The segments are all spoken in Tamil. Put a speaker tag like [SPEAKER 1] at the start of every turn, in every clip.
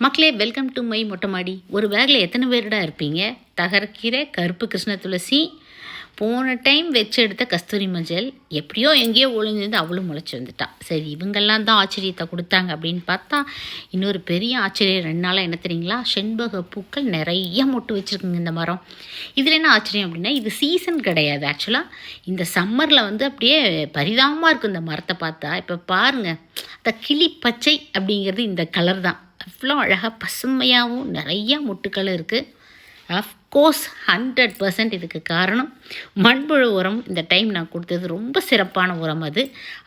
[SPEAKER 1] மக்களே, வெல்கம் டு மை மொட்டை மாடி. ஒரு பேக்கில் எத்தனை பேருடா இருப்பீங்க? தகரக்கீரை, கருப்பு கிருஷ்ண துளசி, போன டைம் வச்சு எடுத்த கஸ்தூரி மஞ்சள், எப்படியோ எங்கேயோ ஒளிஞ்சிருந்து அவளும் முளைச்சி வந்துட்டான். சரி, இவங்கெல்லாம் தான் ஆச்சரியத்தை கொடுத்தாங்க அப்படின்னு பார்த்தா, இன்னொரு பெரிய ஆச்சரியம் 2 நாளாக என்ன தெரியுங்களா? செண்பக பூக்கள் நிறைய மொட்டு வச்சுருக்குங்க இந்த மரம். இதில் என்ன ஆச்சரியம் அப்படின்னா, இது சீசன் கிடையாது. ஆக்சுவலாக இந்த சம்மரில் வந்து அப்படியே பரிதாபமாக இருக்கும் இந்த மரத்தை பார்த்தா. இப்போ பாருங்கள், அந்த கிளி பச்சை அப்படிங்கிறது இந்த கலர் தான். அவ்வளோ அழகாக பசுமையாகவும் நிறையா மொட்டுக்கள் இருக்குது. அஃப்கோர்ஸ் 100% இதுக்கு காரணம் மண்புழு உரம். இந்த டைம் நான் கொடுத்தது ரொம்ப சிறப்பான உரம் அது.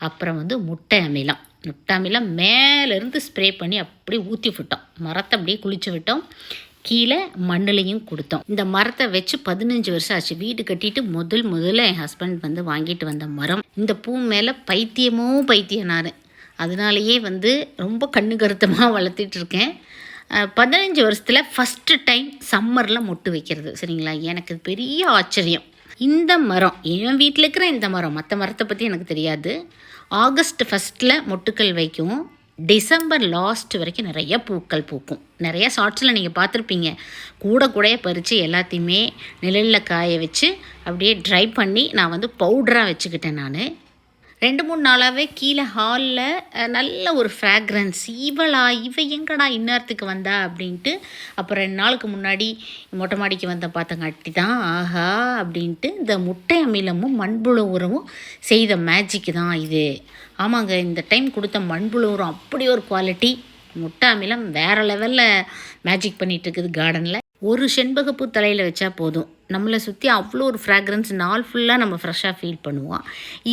[SPEAKER 1] அப்புறம் வந்து முட்டை அமிலம் மேலேருந்து ஸ்ப்ரே பண்ணி அப்படியே ஊற்றி விட்டோம். மரத்தை அப்படியே குளிச்சு விட்டோம். கீழே மண்ணிலையும் கொடுத்தோம். இந்த மரத்தை வச்சு 15 வருஷம் ஆச்சு. வீடு கட்டிட்டு முதல்ல என் ஹஸ்பண்ட் வந்து வாங்கிட்டு வந்த மரம். இந்த பூ மேலே பைத்தியம் நான். அதனாலேயே வந்து ரொம்ப கண்ணு கருத்தமாக வளர்த்திட்டு இருக்கேன். 15 வருஷத்தில் ஃபஸ்ட்டு டைம் சம்மரில் மொட்டு வைக்கிறது. சரிங்களா? எனக்கு பெரிய ஆச்சரியம். இந்த மரம், என் வீட்டில் இருக்கிற இந்த மரம், மற்ற மரத்தை பற்றி எனக்கு தெரியாது. ஆகஸ்ட் 1 மொட்டுக்கள் வைக்கும். டிசம்பர் லாஸ்ட் வரைக்கும் நிறைய பூக்கள் பூக்கும். நிறைய ஷார்ட்ஸில் நீங்கள் பார்த்துருப்பீங்க. கூடையே பறித்து எல்லாத்தையுமே நிழலில் காய வச்சு அப்படியே ட்ரை பண்ணி நான் வந்து பவுடராக வச்சுக்கிட்டேன். நான் 2-3 நாளாகவே கீழே ஹாலில் நல்ல ஒரு ஃப்ராக்ரன்ஸ். இவ எங்கடா இந்நேரத்துக்கு வந்தா அப்படின்ட்டு. அப்புறம் 2 நாளுக்கு முன்னாடி மொட்டை மாடிக்கு வந்த பார்த்தங்காட்டி தான் ஆஹா அப்படின்ட்டு இந்த முட்டை அமிலமும் மண்புழு உரமும் செய்த மேஜிக்கு தான் இது. ஆமாங்க, இந்த டைம் கொடுத்த மண்புழு உரம் அப்படி ஒரு குவாலிட்டி. முட்டை அமிலம் வேறு லெவலில் மேஜிக் பண்ணிகிட்ருக்குது கார்டனில். ஒரு செண்பகப்பூ தலையில் வச்சா போதும், நம்மளை சுற்றி அவ்வளோ ஒரு ஃப்ராக்ரன்ஸ். நாள் ஃபுல்லாக நம்ம ஃப்ரெஷ்ஷாக ஃபீல் பண்ணுவோம்.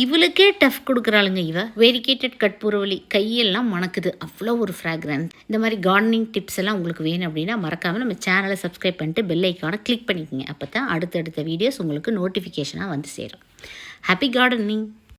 [SPEAKER 1] இவளுக்கே டஃப் கொடுக்குறாளுங்க இவ. வெரிகேட்டட் கற்பூரவள்ளி கையெல்லாம் மணக்குது, அவ்வளோ ஒரு ஃப்ராக்ரன்ஸ். இந்த மாதிரி கார்டனிங் டிப்ஸ் எல்லாம் உங்களுக்கு வேணும் அப்படின்னா மறக்காமல் நம்ம சேனலை சப்ஸ்கிரைப் பண்ணிட்டு பெல் ஐக்கானை கிளிக் பண்ணிக்கோங்க. அப்போ தான் அடுத்தடுத்த வீடியோஸ் உங்களுக்கு நோட்டிஃபிகேஷனாக வந்து சேரும். Happy gardening.